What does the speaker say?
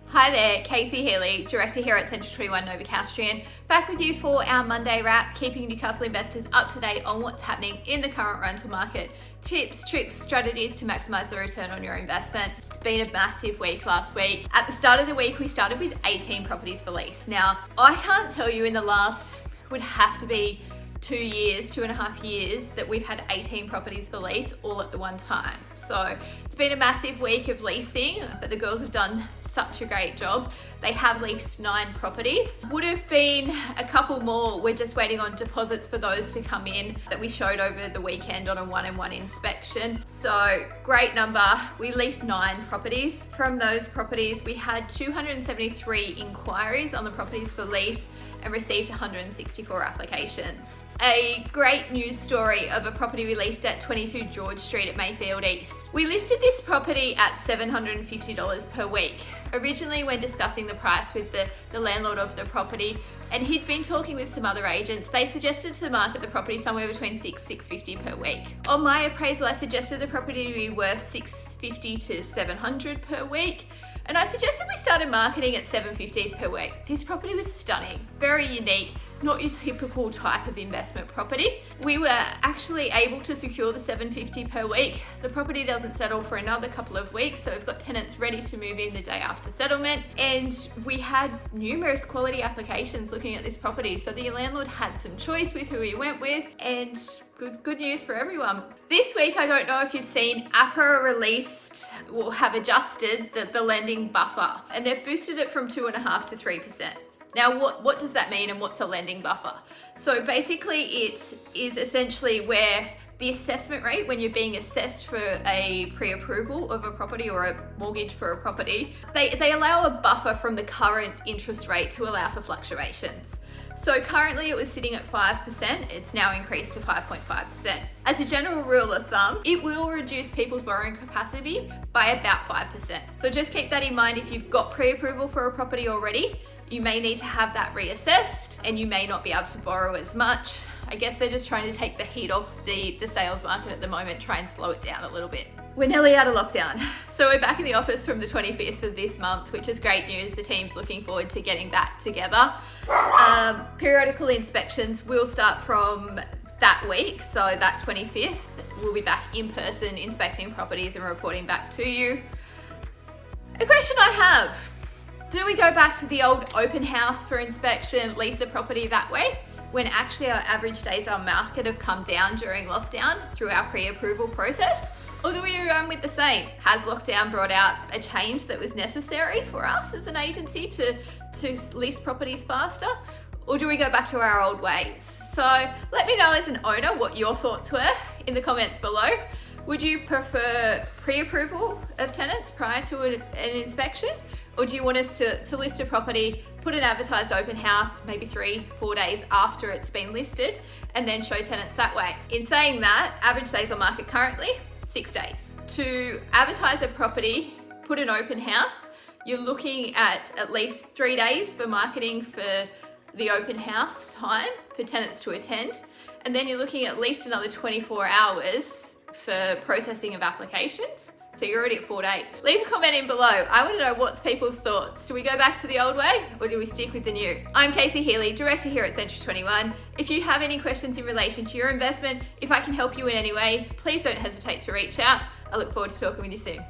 Hi there, Casey Healey, Director here at Central 21 Novocastrian, back with you for our Monday wrap, keeping Newcastle investors up to date on what's happening in the current rental market, tips, tricks, strategies to maximise the return on your investment. It's been a massive week last week. At the start of the week, we started with 18 properties for lease. Now, I can't tell you in the last, would have to be 2.5 years, that we've had 18 properties for lease all at the one time. So it's been a massive week of leasing, but the girls have done such a great job. They have leased 9 properties. Would have been a couple more. We're just waiting on deposits for those to come in that we showed over the weekend on a 1-in-1 inspection. So great number. We leased 9 properties. From those properties, we had 273 inquiries on the properties for lease and received 164 applications. A great news story of a property we leased at 22 George Street at Mayfield East. We listed this property at $750 per week. Originally, when discussing the price with the landlord of the property, and he'd been talking with some other agents, they suggested to market the property somewhere between $650 per week. On my appraisal, I suggested the property to be worth $650 to $700 per week. And I suggested we started marketing at $750 per week. This property was stunning, very unique, not your typical type of investment property. We were actually able to secure the $750 per week. The property doesn't settle for another couple of weeks, so we've got tenants ready to move in the day after settlement. And we had numerous quality applications looking at this property. So the landlord had some choice with who he went with, and good news for everyone. This week, I don't know if you've seen, APRA released or have adjusted the lending buffer, and they've boosted it from 2.5% to 3%. Now, what does that mean, and what's a lending buffer? So basically, it is essentially where the assessment rate, when you're being assessed for a pre-approval of a property or a mortgage for a property, they allow a buffer from the current interest rate to allow for fluctuations. So currently it was sitting at 5%, it's now increased to 5.5%. As a general rule of thumb, it will reduce people's borrowing capacity by about 5%. So just keep that in mind. If you've got pre-approval for a property already, you may need to have that reassessed, and you may not be able to borrow as much. I guess they're just trying to take the heat off the sales market at the moment, try and slow it down a little bit. We're nearly out of lockdown. So we're back in the office from the 25th of this month, which is great news. The team's looking forward to getting that together. Periodical inspections will start from that week. So that 25th, we'll be back in person inspecting properties and reporting back to you. A question I have, do we go back to the old open house for inspection, lease the property that way, when actually our average days on market have come down during lockdown through our pre-approval process? Or do we run with the same? Has lockdown brought out a change that was necessary for us as an agency to lease properties faster? Or do we go back to our old ways? So let me know as an owner what your thoughts were in the comments below. Would you prefer pre-approval of tenants prior to an inspection? Or do you want us to list a property, put an advertised open house, maybe 3-4 days after it's been listed, and then show tenants that way? In saying that, average days on market currently, 6 days. To advertise a property, put an open house, you're looking at least 3 days for marketing for the open house time for tenants to attend. And then you're looking at least another 24 hours for processing of applications. So you're already at 4 days. Leave a comment in below. I want to know what's people's thoughts. Do we go back to the old way, or do we stick with the new? I'm Casey Healey, Director here at Central 21. If you have any questions in relation to your investment, if I can help you in any way, please don't hesitate to reach out. I look forward to talking with you soon.